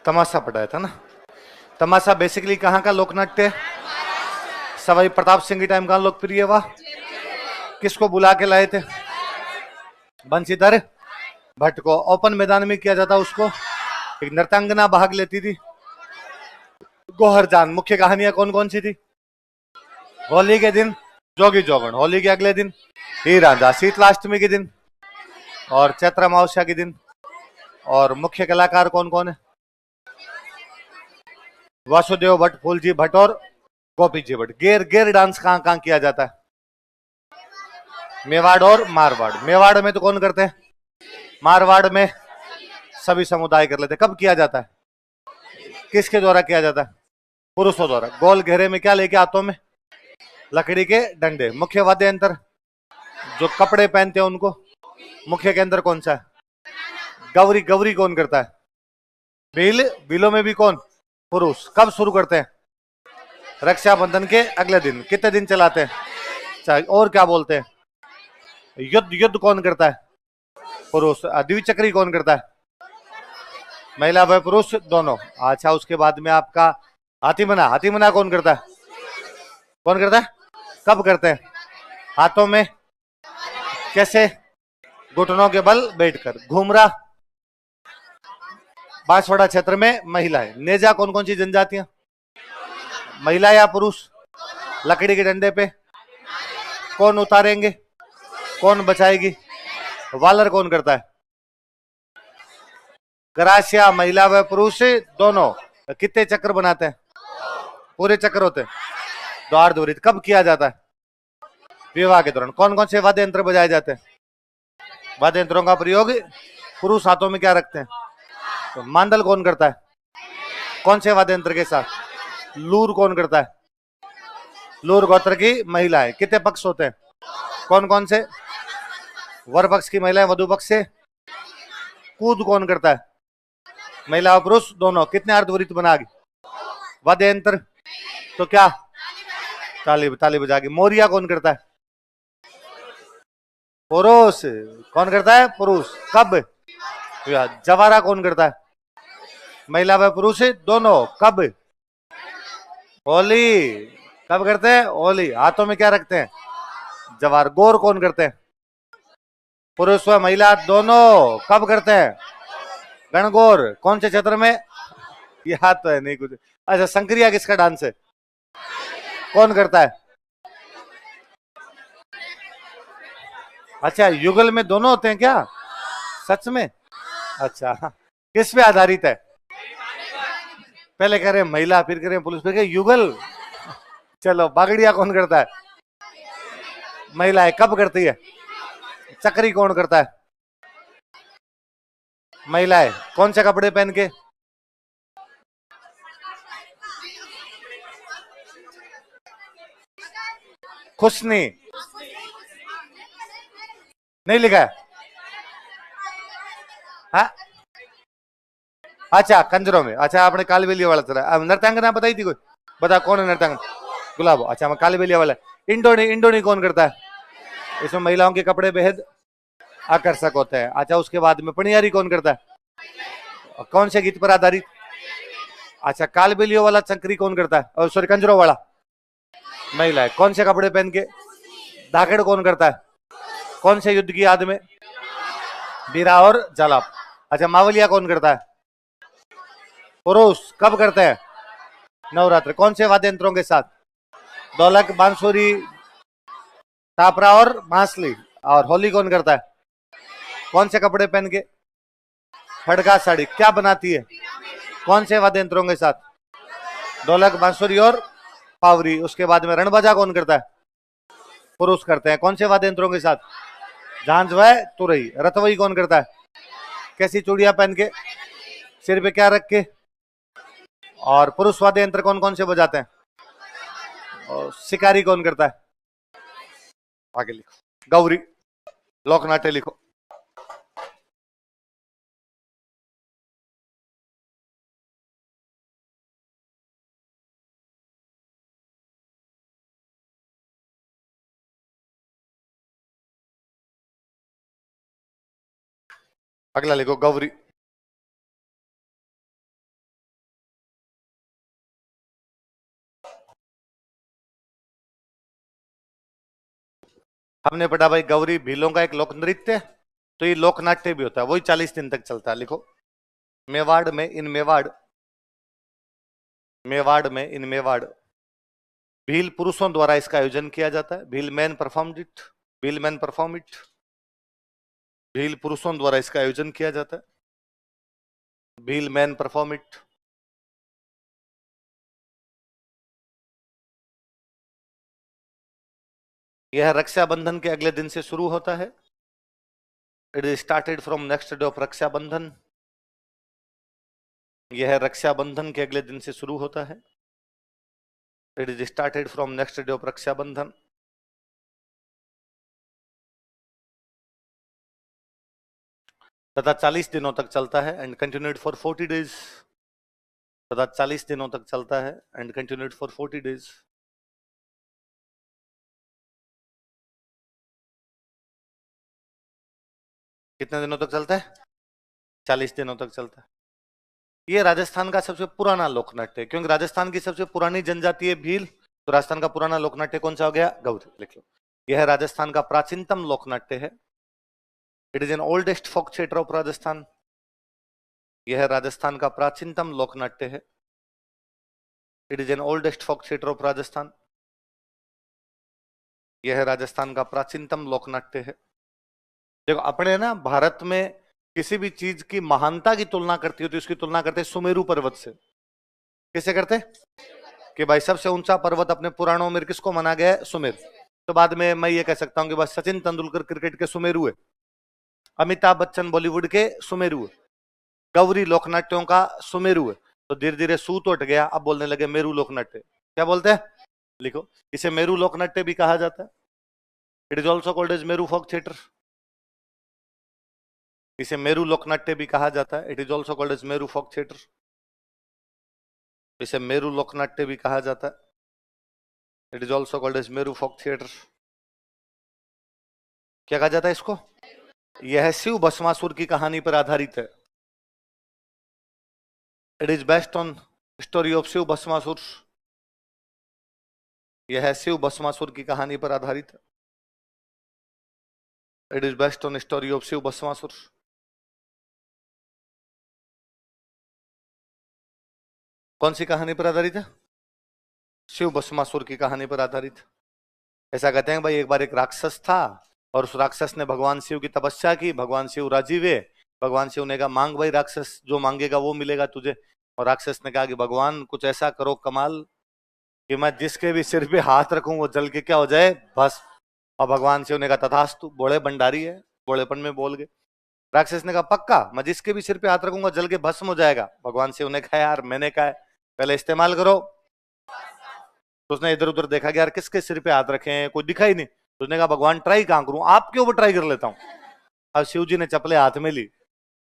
तमाशा पढ़ाया था ना। तमाशा बेसिकली कहाँ का लोक नाट्य है? सवाई प्रताप सिंह के टाइम का लोकप्रिय हुआ। किसको बुला के लाए थे? बंशीधर भट्ट को। ओपन मैदान में किया जाता उसको। एक नृत्यांगना भाग लेती थी, गोहरजान। मुख्य कहानियां कौन कौन सी थी? होली के दिन जोगी जोगण, होली के अगले दिन हीर रांझा, शीतलाष्टमी के दिन और चैत्र अमावस्या के दिन। और मुख्य कलाकार कौन कौन है? वासुदेव भट्ट, फूलजी भट्ट और गोपी जी भट्ट। गेर गेर डांस कहाँ कहाँ किया जाता है? मेवाड़ और मारवाड़। मेवाड़ में तो कौन करते हैं? मारवाड़ में सभी समुदाय कर लेते। कब किया जाता है? किसके द्वारा किया जाता है? पुरुषों द्वारा। गोल घेरे में क्या लेके हाथों में? लकड़ी के डंडे। मुख्य वाद्य यंत्र जो कपड़े पहनते हैं उनको, मुख्य के अंदर कौन सा है? गौरी। गौरी कौन करता है? बिल। बिलों में भी कौन? पुरुष। कब शुरू करते हैं? रक्षाबंधन के अगले दिन। कितने दिन चलाते हैं? और क्या बोलते हैं? युद्ध। युद्ध कौन करता है? पुरुष। द्विचक्री कौन करता है? महिला व पुरुष दोनों। अच्छा, उसके बाद में आपका हाथीमना। हाथीमना कौन करता है? कौन करता है? कब करते हैं? हाथों में कैसे? घुटनों के बल बैठकर। घूमरा बांसवाड़ा क्षेत्र में महिलाएं। नेजा कौन कौन सी जनजातियां? महिला या पुरुष? लकड़ी के डंडे पे कौन उतारेंगे? कौन बचाएगी? वालर कौन करता है? गरासिया महिला व पुरुष दोनों। कितने चक्र बनाते हैं? पूरे चक्र होते हैं। द्वार दूरित कब किया जाता है? विवाह के दौरान। कौन कौन से वाद्य यंत्र बजाए जाते हैं? वाद्य यंत्रों का प्रयोग पुरुष हाथों में क्या रखते हैं? तो मांडल कौन करता है? कौन से वाद्य यंत्र के साथ? लूर कौन करता है? लूर गोत्र की महिलाएं। कितने पक्ष होते हैं? कौन कौन से? वर पक्ष की महिलाएं वधु पक्ष से। कूद कौन करता है? महिला और पुरुष दोनों। कितने अर्धवृत्त बनागी? वाद्य यंत्र तो क्या? ताली। ताली बजागी। मोरिया कौन करता है? पुरुष। कौन करता है? पुरुष। कब? जवारा कौन करता है? महिला व पुरुष दोनों। कब? होली। कब करते हैं? होली। हाथों में क्या रखते हैं? जवार। गौर कौन करते हैं? पुरुष व महिला दोनों। कब करते हैं? गणगौर। कौन से क्षेत्र में? याद तो है नहीं कुछ। अच्छा, संक्रिया किसका डांस है? कौन करता है? अच्छा, युगल में दोनों होते हैं क्या? सच में? अच्छा, किस पे आधारित है? पहले कह रहे हैं महिला, फिर कह रहे हैं पुरुष, फिर कह युगल। चलो, बागड़िया कौन करता है? महिलाएं। कब करती है? चक्री कौन करता है? महिलाएं। कौन से कपड़े पहन के? खुशनी। नहीं लिखा है? हाँ? अच्छा, कंजरों में। अच्छा, आपने कालबेलिया वाला चला। अब नृत्यांगना बताई थी कोई? बता कौन है नृत्यांगना? गुलाबो। अच्छा, मैं कालबेलिया वाला। इंडोनी। इंडोनी कौन करता है? इसमें महिलाओं के कपड़े बेहद आकर्षक होते हैं। अच्छा, उसके बाद में पनियारी कौन करता है? कौन से गीत पर आधारित? अच्छा, कालबेलियो वाला चक्री कौन करता है? और सॉरी, कंजरों वाला महिला है। कौन से कपड़े पहन के? धाकड़ कौन करता है? कौन से युद्ध की याद में? बीरा और जलाप। अच्छा, मावलिया कौन करता है? पुरुष। कब करते हैं? नवरात्र। कौन से वाद्य यंत्रों के साथ? ढोलक, बांसुरी, टापरा और बांसुरी। और होली कौन करता है? कौन से कपड़े पहन के? फड़का साड़ी। क्या बनाती है? कौन से वाद्य यंत्रों के साथ? ढोलक, बांसुरी और पावरी। उसके बाद में रणबाजा कौन करता है? पुरुष करते हैं। कौन से वाद्य यंत्रों के साथ? झांझ व तुरई। रतवई कौन करता है? कैसी चूड़ियां पहन के? सिर पे क्या रख के? और पुरुष वाद्य यंत्र कौन कौन से बजाते हैं? और शिकारी कौन करता है? आगे लिखो। गौरी। लोकनाट्य लिखो। अगला लिखो, गौरी। हमने पढ़ा भाई गौरी भीलों का एक लोक नृत्य, तो ये लोक नाट्य भी होता है, वही 40 दिन तक चलता है। लिखो मेवाड़ में, इन मेवाड़, इन मेवाड़ भील पुरुषों द्वारा इसका आयोजन किया जाता है। Bhil man perform it, Bhil man perform it, Bhil पुरुषों द्वारा इसका आयोजन किया जाता है। Bhil man perform it. यह रक्षाबंधन के अगले दिन से शुरू होता है। It is started from next day of Rakshabandhan. यह रक्षाबंधन के अगले दिन से शुरू होता है। It is started from next day of Rakshabandhan. तथा 40 दिनों तक चलता है एंड कंटिन्यूड फॉर 40 डेज। तथा 40 दिनों तक चलता है एंड कंटिन्यूड फॉर 40 डेज। कितने दिनों तक चलता है? 40 दिनों तक चलता है। ये राजस्थान का सबसे पुराना लोकनाट्य है, क्योंकि राजस्थान की सबसे पुरानी जनजाति है भील, तो राजस्थान का पुराना लोकनाट्य कौन सा हो गया? गौरी। लिख लो, यह राजस्थान का प्राचीनतम लोकनाट्य है। It is an oldest folk theatre of Rajasthan. यह राजस्थान का प्राचीनतम लोकनाट्य है। It is an oldest folk theatre of Rajasthan. यह राजस्थान का प्राचीनतम लोकनाट्य है। देखो अपने ना भारत में किसी भी चीज की महानता की तुलना करती हो तो इसकी तुलना करते सुमेरु पर्वत से। किसे करते? कि भाई सबसे ऊंचा पर्वत अपने पुराणों में किसको माना गया है? सुमेरु। तो बाद में मैं ये कह सकता हूं कि बस सचिन तेंदुलकर क्रिकेट के सुमेरु है, अमिताभ बच्चन बॉलीवुड के सुमेरु है, गौरी लोकनाट्यों का सुमेरु है। तो धीरे धीरे सू तो हट गया, अब बोलने लगे मेरू लोकनाट्य। क्या बोलते हैं? लिखो, इसे मेरू लोकनाट्य भी कहा जाता है। It is also called as Meru folk theatre. इसे मेरू लोकनाट्य भी कहा जाता है। It is also called as Meru folk theatre. इसे मेरू लोकनाट्य भी कहा जाता है। It is also called as Meru folk theatre. क्या कहा जाता है इसको? यह शिव भस्मासुर की कहानी पर आधारित है। It is based on story of Shiv Bhasmasur. यह शिव भस्मासुर की कहानी पर आधारित है। It is based on story of Shiv Bhasmasur. कौन सी कहानी पर आधारित है? शिव भस्मासुर की कहानी पर आधारित। ऐसा कहते हैं भाई एक बार एक राक्षस था और उस राक्षस ने भगवान शिव की तपस्या की, भगवान शिव राजी हुए। भगवान शिव ने कहा मांग भाई राक्षस, जो मांगेगा वो मिलेगा तुझे। और राक्षस ने कहा कि भगवान कुछ ऐसा करो कमाल कि मैं जिसके भी सिर पे हाथ रखूं वो जल के क्या हो जाए? बस। और भगवान शिव ने कहा तथास्तु, बड़े भंडारी है, बड़ेपन में बोल गए। राक्षस ने कहा पक्का, मैं जिसके भी सिर पे हाथ रखूंगा जल के भस्म हो जाएगा। भगवान शिव ने कहा यार मैंने कहा पहले इस्तेमाल करो। तो उसने इधर उधर देखा कि यार किसके सिर पे हाथ रखे हैं, कोई दिखा ही नहीं। तो उसने कहा भगवान ट्राई कहां करूं, आपके ऊपर ट्राई कर लेता हूं। अब शिव जी ने चपले हाथ में ली।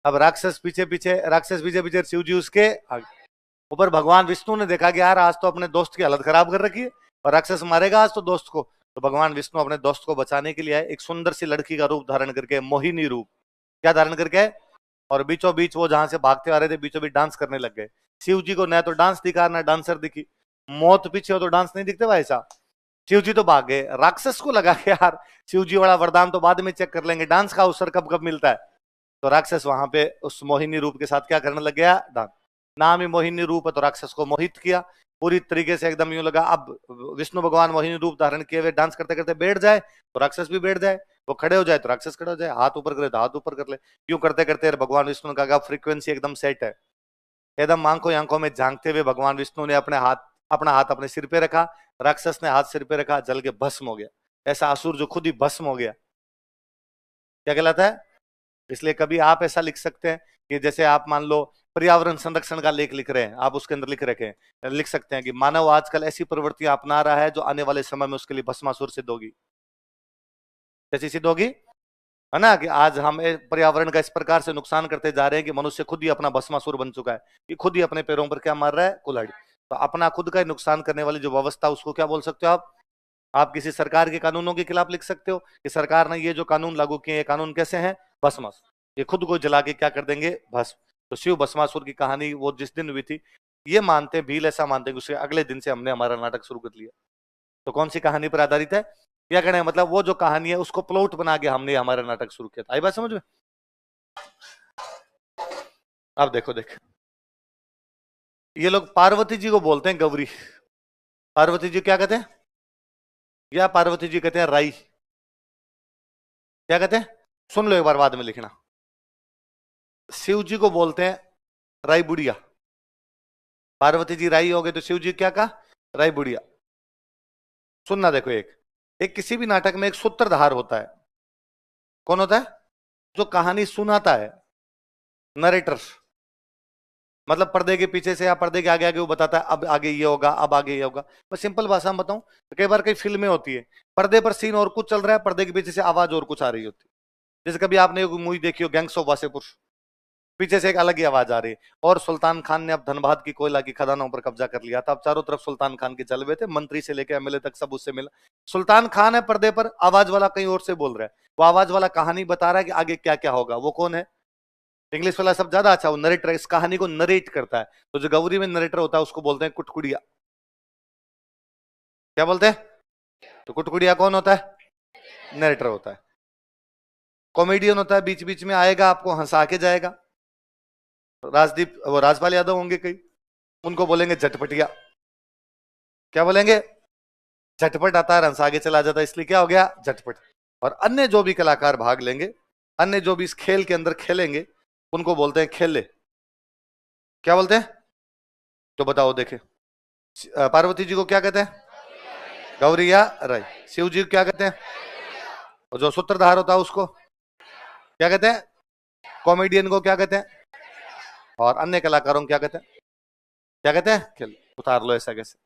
अब राक्षस पीछे पीछे शिव जी उसके आगे। ऊपर भगवान विष्णु ने देखा कि यार आज तो अपने दोस्त की हालत खराब कर रखी है और राक्षस मारेगा आज तो दोस्त को। तो भगवान विष्णु अपने दोस्त को बचाने के लिए आए, एक सुंदर सी लड़की का रूप धारण करके, मोहिनी रूप। क्या धारण करके? और बीचों बीच वो जहां से भागते आ रहे थे बीचों बीच डांस करने लग गए। शिव जी को न तो डांस दिखा ना डांसर दिखी। मौत पीछे हो तो डांस नहीं दिखते भाई साहब। शिव जी तो भाग गए। राक्षस को लगा कि यार शिव जी वाला वरदान तो बाद में चेक कर लेंगे, डांस का अवसर कब कब मिलता है। तो राक्षस वहां पे उस मोहिनी रूप के साथ क्या करने लग गया? डांस। नाम ही मोहिनी रूप है तो राक्षस को मोहित किया पूरी तरीके से, एकदम यूं लगा अब विष्णु भगवान मोहिनी रूप धारण किए हुए डांस करते करते बैठ जाए तो राक्षस भी बैठ जाए, वो खड़े हो जाए तो राक्षस खड़े हो जाए, हाथ ऊपर करे तो हाथ ऊपर कर ले। यूं करते करते भगवान विष्णु का फ्रीक्वेंसी एकदम सेट है। एकदम आंखों आंखों में झांकते हुए भगवान विष्णु ने अपना हाथ अपने सिर पे रखा, राक्षस ने हाथ सिर पे रखा, जल के भस्म हो गया। ऐसा असुर जो खुद ही भस्म हो गया, क्या कहलाता है? इसलिए कभी आप ऐसा लिख सकते हैं कि जैसे आप मान लो पर्यावरण संरक्षण का लेख लिख रहे हैं, आप उसके अंदर लिख सकते हैं कि मानव आजकल ऐसी प्रवृत्तियां अपना रहा है जो आने वाले समय में उसके लिए भस्मासुर सिद्ध होगी। कैसी सिद्ध होगी? है ना, कि आज हम पर्यावरण का इस प्रकार से नुकसान करते जा रहे हैं कि मनुष्य खुद ही अपना भस्मासुर बन चुका है, कि खुद ही अपने पैरों पर क्या मार रहा है? कुल्हाड़ी। तो अपना खुद का नुकसान करने वाली जो व्यवस्था उसको क्या बोल सकते हो आप किसी सरकार के कानूनों के खिलाफ लिख सकते हो कि सरकार ने ये जो कानून लागू किए, ये कानून कैसे हैं? भस्मासुर, ये खुद को जला के क्या कर देंगे? भस्म। तो शिव भस्मासुर की कहानी वो जिस दिन हुई थी, ये मानते भील ऐसा मानते हैं कि उसके अगले दिन से हमने हमारा नाटक शुरू कर लिया। तो कौन सी कहानी पर आधारित है? क्या कहना है, मतलब वो जो कहानी है उसको प्लॉट बना के हमने हमारा नाटक शुरू किया था। आई बात समझ में? अब देखो देख, ये लोग पार्वती जी को बोलते हैं गौरी। पार्वती जी क्या कहते हैं? या पार्वती जी कहते हैं राई। क्या कहते हैं? सुन लो एक बार, बाद में लिखना। शिव जी को बोलते हैं राई बुढ़िया। पार्वती जी राई हो गए तो शिव जी क्या कहा? राई बुढ़िया। सुनना देखो, एक एक किसी भी नाटक में एक सूत्रधार होता है। कौन होता है? जो कहानी सुनाता है, नरेटर। मतलब पर्दे के पीछे से या पर्दे के आगे आगे वो बताता है अब आगे ये होगा, अब आगे ये होगा। मैं सिंपल भाषा में बताऊं, कई बार कई फिल्में होती है, पर्दे पर सीन और कुछ चल रहा है, पर्दे के पीछे से आवाज और कुछ आ रही होती है। जैसे कभी आपने मूवी देखी हो गैंग्स ऑफ वासेपुर, पीछे से एक अलग ही आवाज आ रही है। और सुल्तान खान ने अब धनबाद की कोयला की खदानों पर कब्जा कर लिया था। अब चारों तरफ सुल्तान खान के जलवे थे, मंत्री से लेकर एमएलए तक सब उससे मिला। सुल्तान खान है पर्दे पर, आवाज वाला कहीं और से बोल रहा है। वो आवाज वाला कहानी बता रहा है कि आगे क्या क्या होगा। वो कौन है? इंग्लिश वाला सब ज्यादा अच्छा, वो नरेटर, इस कहानी को नरेट करता है। तो जो गौरी में नरेटर होता है उसको बोलते हैं कुटकुड़िया। क्या बोलते हैं? तो कुटकुड़िया कौन होता है? नरेटर होता है। कॉमेडियन होता है, बीच बीच में आएगा, आपको हंसा के जाएगा। राजदीप, वो राजपाल यादव होंगे कई, उनको बोलेंगे झटपटिया। क्या बोलेंगे? झटपट आता है, हंसा के चला जाता है, इसलिए क्या हो गया? झटपट। और अन्य जो भी कलाकार भाग लेंगे, अन्य जो भी इस खेल के अंदर खेलेंगे, उनको बोलते हैं खेले। क्या बोलते हैं? तो बताओ देखे, पार्वती जी को क्या कहते हैं? गौरिया राय। शिव जी को क्या कहते हैं? और जो सूत्रधार होता है उसको क्या कहते हैं? कॉमेडियन को क्या कहते हैं? और अन्य कलाकारों को क्या कहते हैं? क्या कहते हैं? खेल। उतार लो ऐसा कैसे?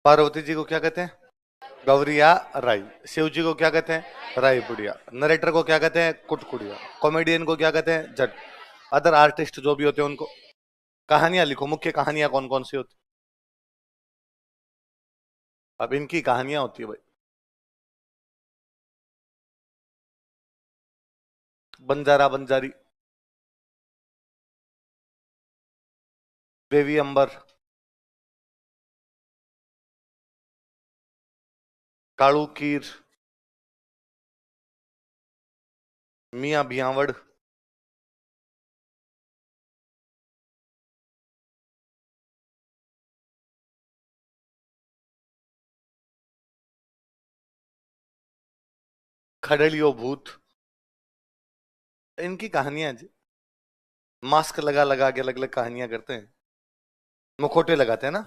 पार्वती जी को क्या कहते हैं? गौरिया राई। शिव जी को क्या कहते हैं? राई बुढ़िया। नरेटर को क्या कहते हैं? कुटकुड़िया। कॉमेडियन को क्या कहते हैं? जट। अदर आर्टिस्ट जो भी होते हैं उनको कहानियां लिखो, मुख्य कहानियां कौन कौन सी होती? अब इनकी कहानियां होती है भाई, बंजारा बंजारी, देवी अंबर, काड़ू कीर, मियां भियावड़, खड़लियो भूत। इनकी कहानियां जी, मास्क लगा लगा के अलग अलग कहानियां करते हैं, मुखोटे लगाते हैं ना।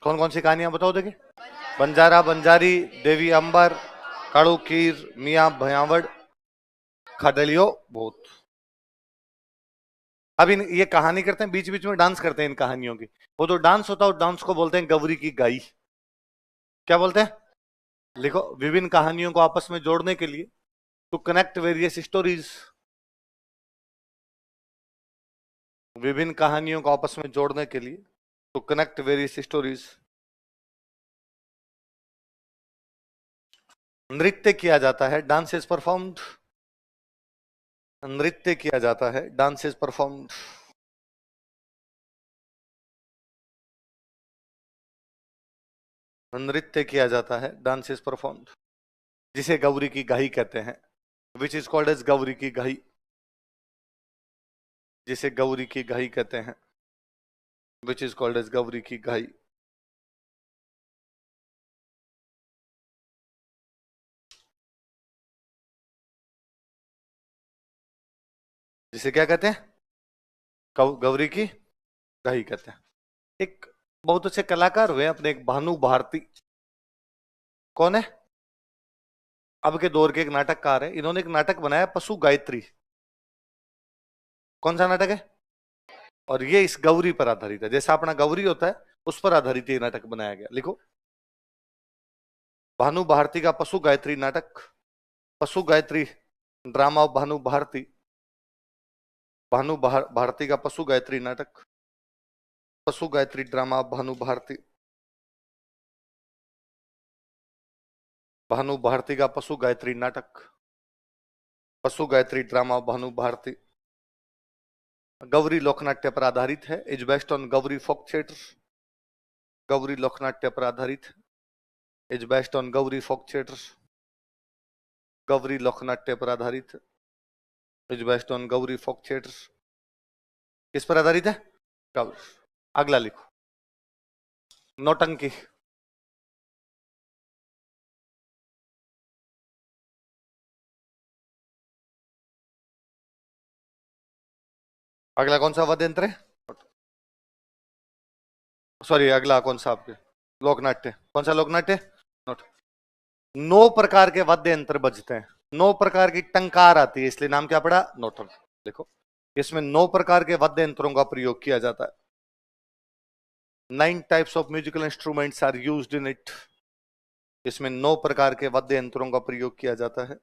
कौन कौन सी कहानियां बताओ देखिए? बंजारा बंजारी, देवी अंबर, काड़ू कीर, मियां भयावड़, खडलियो भूत। अब इन ये कहानी करते हैं, बीच बीच में डांस करते हैं इन कहानियों की। वो जो डांस होता है उस डांस को बोलते हैं गौरी की गाई। क्या बोलते हैं? लिखो, विभिन्न कहानियों को आपस में जोड़ने के लिए टू कनेक्ट वेरियस स्टोरीज, विभिन्न कहानियों को आपस में जोड़ने के लिए, टू कनेक्ट वेरियस स्टोरीज। नृत्य किया जाता है, डांस इज परफॉर्म्ड, नृत्य किया जाता है, डांस इज परफॉर्म्ड। नृत्य किया जाता है, डांस इज परफॉर्म्ड, जिसे गौरी की गाही कहते हैं, which is called as Gauri की गाही, जिसे गौरी की गाही कहते हैं, which is called as Gauri की गाही। जिसे क्या कहते हैं, गौरी की गाही कहते हैं। एक बहुत अच्छे कलाकार हुए अपने, एक भानु भारती, कौन है, अब के दौर के एक नाटककार है, इन्होंने एक नाटक बनाया पशु गायत्री। कौन सा नाटक है, और ये इस गौरी पर आधारित है, जैसा अपना गौरी होता है उस पर आधारित ये नाटक बनाया गया। लिखो, भानु भारती का पशु गायत्री नाटक, पशु गायत्री ड्रामा ऑफ भानु भारती, भारती का पशु गायत्री नाटक, पशु गायत्री ड्रामा ऑफ भानु भारती, भानु भारती का पशु गायत्री नाटक, पशु गायत्री ड्रामा ऑफ भानु भारती, गौरी लोकनाट्य पर आधारित है, is based on Gauri folk theatre, Gauri लोकनाट्य पर आधारित, is based on Gauri folk theatre, Gauri लोकनाट्य पर आधारित, is based on Gauri folk theatre. किस पर आधारित है, गौरी। अगला लिखो, नौटंकी, अगला कौन सा वाद्य यंत्र है, सॉरी अगला कौन सा आपके, लोकनाट्य, कौन सा लोकनाट्य, नोट। 9 प्रकार के वाद्य यंत्र बजते हैं, 9 प्रकार की टंकार आती है, इसलिए नाम क्या पड़ा, नौटंक। देखो, इसमें 9 प्रकार के वाद्य यंत्रों का प्रयोग किया जाता है, 9 types of musical instruments are used in it, इसमें 9 प्रकार के वाद्य यंत्रों का प्रयोग किया जाता है,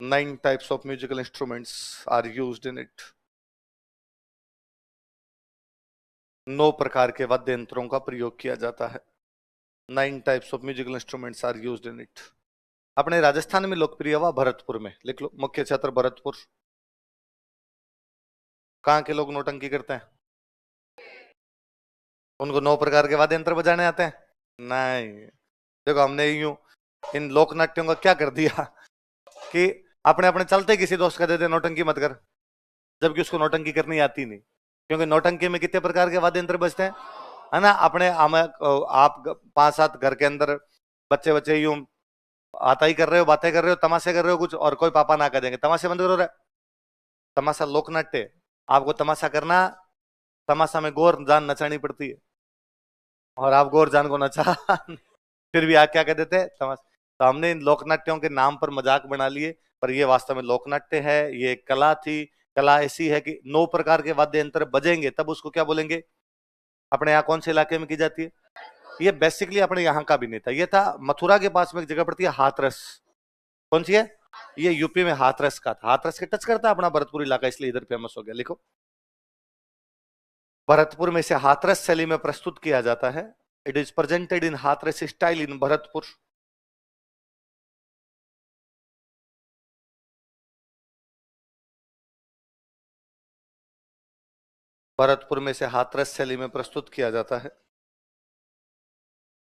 9 types of musical instruments are used in it, 9 प्रकार के वाद्य यंत्रों का प्रयोग किया जाता है, 9 types of musical instruments are used in it. अपने राजस्थान में लोकप्रिय हुआ भरतपुर में, लिख लो, मुख्य क्षेत्र भरतपुर। कहाँ के लोग नौटंकी करते हैं, उनको 9 प्रकार के वाद्य यंत्र बजाने आते हैं, नहीं। देखो, हमने यूं इन लोक नाट्यों का क्या कर दिया कि अपने अपने चलते किसी दोस्त का देते नौटंकी मत कर, जबकि उसको नौटंकी करनी आती नहीं, क्योंकि नौटंकी में कितने प्रकार के वाद्य यंत्र बजते हैं, है ना। अपने आप 5-7 घर के अंदर बच्चे बच्चे यूं आता ही कर रहे हो, बातें कर रहे हो, तमाशे कर रहे हो कुछ, और कोई पापा ना कर देंगे, तमाशे बंद करो रे, तमाशा लोकनाट्य, आपको तमाशा करना, तमाशा में गौर जान नचानी पड़ती है, और आप गौर जान को नचा फिर भी आप क्या कह देते हैं, तमाशा। तो हमने इन लोकनाट्यों के नाम पर मजाक बना लिए, पर ये वास्तव में लोकनाट्य है, ये कला थी। कला ऐसी है कि 9 प्रकार के वाद्य यंत्र बजेंगे तब उसको क्या बोलेंगे। अपने यहाँ कौन से इलाके में की जाती है, ये बेसिकली अपने यहाँ का भी नहीं था, ये था मथुरा के पास में एक जगह पड़ती है हाथरस, कौन सी है, ये यूपी में हाथरस का था, हाथरस के टच करता है अपना भरतपुर इलाका, इसलिए इधर फेमस हो गया। लिखो, भरतपुर में से हाथरस शैली में प्रस्तुत किया जाता है, it is presented in Hathras style in Bharatpur. Bharatpur में से हाथरस शैली में प्रस्तुत किया जाता है,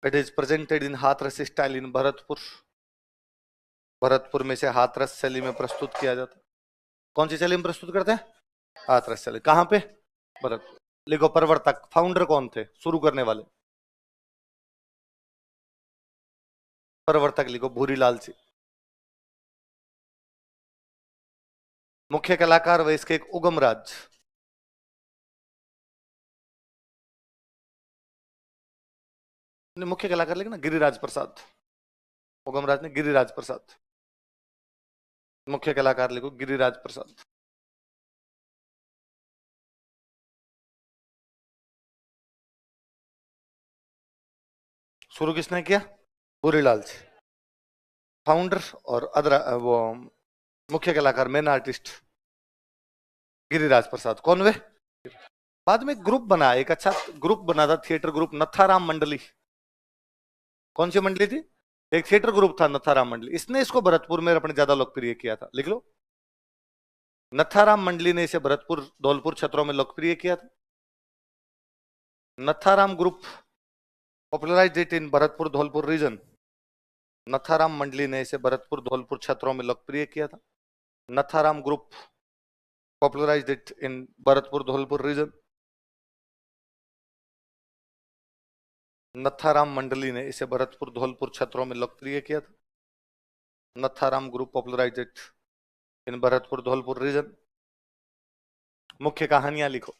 it is presented in Hathras style in Bharatpur. Bharatpur में से हाथरस शैली में प्रस्तुत किया जाता है, कौन सी शैली में प्रस्तुत करते हैं, हाथरस शैली। कहां पे, भरतपुर। लिखो, प्रवर्तक, फाउंडर कौन थे, शुरू करने वाले, प्रवर्तक लिखो, भूरीलाल जी। मुख्य कलाकार व इसके एक उगमराज, मुख्य कलाकार लिखना गिरिराज प्रसाद, उगमराज ने गिरिराज प्रसाद, मुख्य कलाकार लिखो गिरिराज प्रसाद। शुरू किसने किया, भूरीलाल जी, फाउंडर। और अदरा वो मुख्य कलाकार मेन आर्टिस्ट गिरिराज प्रसाद। कौन वे? बाद में ग्रुप बना, एक अच्छा ग्रुप बना था, थिएटर ग्रुप नथाराम मंडली। कौन सी मंडली थी? एक थिएटर ग्रुप था नथाराम मंडली, इसने इसको भरतपुर में अपने ज्यादा लोकप्रिय किया था। लिख लो, नथाराम मंडली ने इसे भरतपुर धौलपुर क्षेत्रों में लोकप्रिय किया था। Natharam group popularised it in Bharatpur Dholpur region. Natharam मंडली ने इसे भरतपुर धौलपुर क्षेत्रों में लोकप्रिय किया था। Natharam group popularised it in Bharatpur Dholpur region. Natharam मंडली ने इसे भरतपुर धौलपुर क्षेत्रों में लोकप्रिय किया था। Natharam group popularised it in Bharatpur Dholpur region. मुख्य कहानियां लिखो।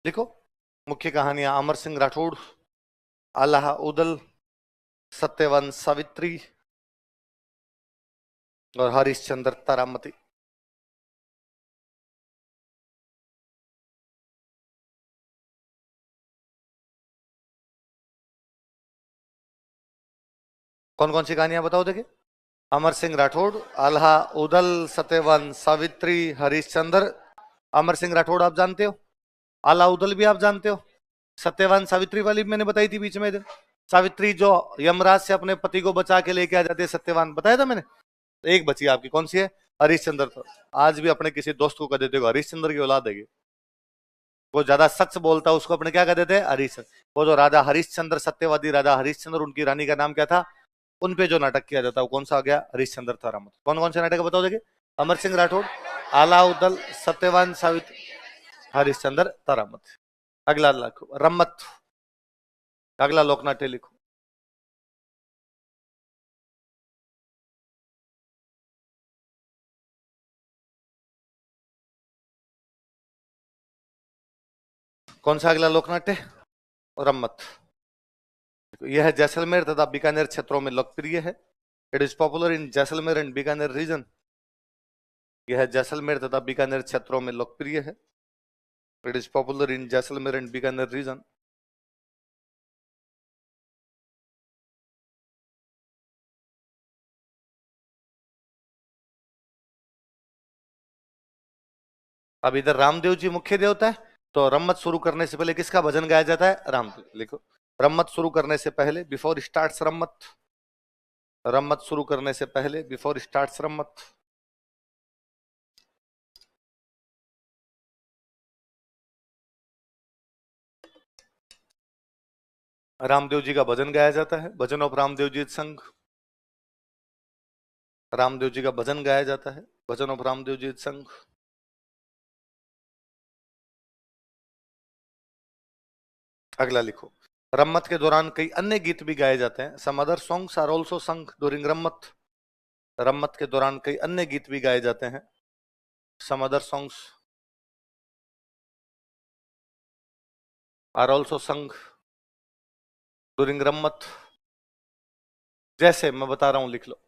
लिखो मुख्य कहानियां। अमर सिंह राठौड़, आल्हा उदल, सत्यवान सावित्री और हरिश्चंद्र तारामती। कौन कौन सी कहानियां बताओ देखिए? अमर सिंह राठौड़, आल्हा उदल, सत्यवान सावित्री, हरिश्चंद्र। अमर सिंह राठौड़ आप जानते हो, आल्हा उदल भी आप जानते हो, सत्यवान सावित्री वाली भी मैंने बताई थी बीच में। सावित्री जो यमराज से अपने पति को बचा के लेके आ जाते हैं, सत्यवान बताया था मैंने। तो एक बची आपकी, कौन सी है? हरिश्चंद्र। तो आज भी अपने किसी दोस्त को कह देते हो हरिश्चंद्र की औलाद है, वो ज्यादा सच बोलता है, उसको अपने क्या कह देते हैं? हरिश्चंद्र। वो जो राजा हरिश्चंद्र, सत्यवादी राजा हरिश्चंद्र, उनकी रानी का नाम क्या था? उन पे जो नाटक किया जाता है वो कौन सा आ गया? हरिश्चंद्र तारामत। कौन कौन से नाटक बताओ देखिए? अमर सिंह राठौड़, आलाउद्दल, सत्यवान सावित्री, हरिश्चंद्र तारामत। अगला लिखो रम्मत। अगला लोकनाट्य लिखो। कौन सा अगला लोकनाट्य? रम्मत। यह जैसलमेर तथा बीकानेर क्षेत्रों में लोकप्रिय है। It is popular in Jaisalmer and Bikaner region. यह जैसलमेर तथा बीकानेर क्षेत्रों में लोकप्रिय है। It is popular in Jaisalmer and Bikaner region. अब इधर रामदेव जी मुख्य देवता है, तो रम्मत शुरू करने से पहले किसका भजन गाया जाता है? रामदेव। लिखो, रम्मत शुरू करने से पहले, बिफोर स्टार्ट्स रम्मत। रम्मत शुरू करने से पहले, बिफोर स्टार्ट्स रम्मत। रामदेव जी का भजन गाया जाता है, भजन ऑफ रामदेव जी संघ। रामदेव जी का भजन गाया जाता है, भजन ऑफ रामदेव जी संघ। अगला लिखो, रम्मत के दौरान कई अन्य गीत भी गाए जाते हैं। Some other songs are also sung during Rammat. Rammat के दौरान कई अन्य गीत भी गाए जाते हैं। Some other songs are also sung during Rammat. जैसे मैं बता रहा हूं, लिख लो।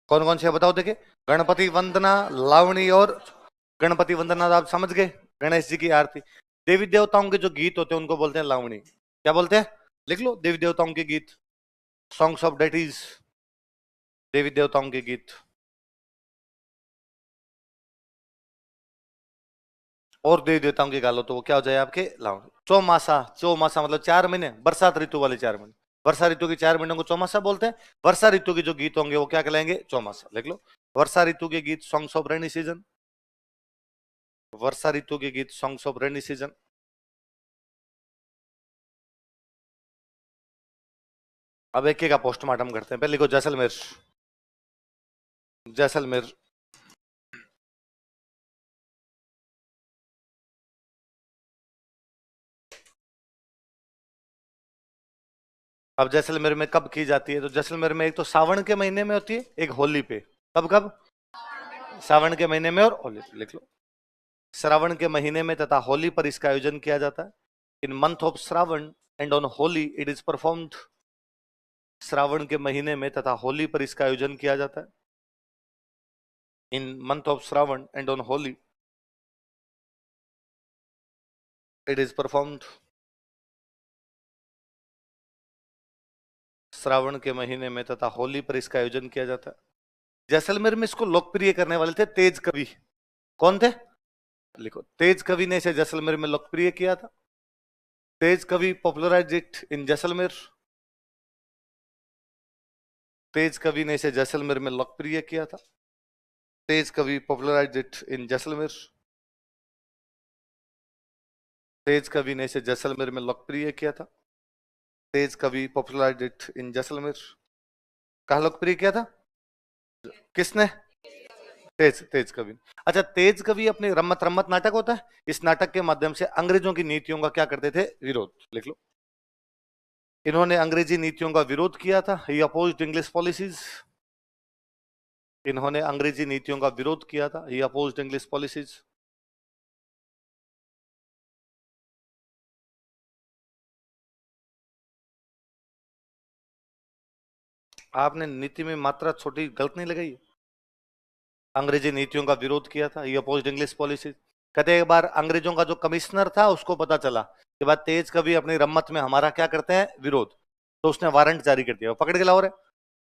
कौन कौन से बताओ देखिए? गणपति वंदना, लावणी और गणपति वंदना तो आप समझ गए, गणेश जी की आरती। देवी देवताओं के जो गीत होते हैं उनको बोलते हैं लावणी। क्या बोलते हैं? लिख लो, देवी देवताओं के गीत, सॉन्ग्स ऑफ डेटीज, देवी देवताओं के गीत। और दे देता हूँ कि गालो तो वो क्या हो जाए आपके लाओ। चौमासा, चौमासा मतलब 4 महीने, बरसात ऋतु वाले 4 महीने। वर्षा ऋतु के 4 महीनों को चौमासा बोलते हैं। वर्षा ऋतु के जो गीत होंगे वो क्या कहलाएंगे? चौमासा। लिख लो, वर्षा ऋतु के गीत सॉन्ग्स ऑफ रेनी सीजन। वर्षा ऋतु के गीत सॉन्ग्स ऑफ रेनी सीजन। अब एक एक का पोस्टमार्टम करते हैं। पहले लिखो जैसलमेर। जैसलमेर। अब जैसलमेर में कब की जाती है? तो जैसलमेर में एक तो सावन के महीने में होती है, एक होली पे। कब कब? सावन के महीने में और होली पे। लिख लो, श्रावण के महीने में तथा होली पर इसका आयोजन किया जाता है। इन month of Shravan and on Holi it is performed. Shravan के महीने में तथा होली पर इसका आयोजन किया जाता है। इन month of Shravan and on Holi it is performed. Shravan के महीने में तथा होली पर इसका आयोजन किया जाता है। जैसलमेर में इसको लोकप्रिय करने वाले थे तेज कवि। कौन थे? लिखो, तेज कवि ने इसे जैसलमेर में लोकप्रिय किया था। तेज कवि पॉपुलराइज्ड इट इन जैसलमेर। तेज कवि ने इसे जैसलमेर में लोकप्रिय किया था। तेज कवि पॉपुलराइज्ड इट इन जैसलमेर। तेज कवि ने इसे जैसलमेर में लोकप्रिय किया था। तेज कवि पॉपुलराइज्ड इट इन जैसलमेर। कहा लोकप्रिय किया था? किसने? तेज तेज कवि। अच्छा, तेज कवि अपने रम्मत रम्मत नाटक होता है, इस नाटक के माध्यम से अंग्रेजों की नीतियों का क्या करते थे? विरोध। लिख लो, इन्होंने अंग्रेजी नीतियों का विरोध किया था। ही अपोज्ड इंग्लिश पॉलिसीज। इन्होंने अंग्रेजी नीतियों का विरोध किया था। ही अपोज्ड इंग्लिश पॉलिसीज। आपने नीति में मात्रा छोटी गलत नहीं लगाई? अंग्रेजी नीतियों का विरोध किया था। ही अपोज्ड इंग्लिश पॉलिसीज। कहते एक बार अंग्रेजों का जो कमिश्नर था उसको पता चला कि बात तेज कवि अपनी रम्मत में हमारा क्या करते हैं? विरोध। तो उसने वारंट जारी कर दिया, वो पकड़ के लाओ रे।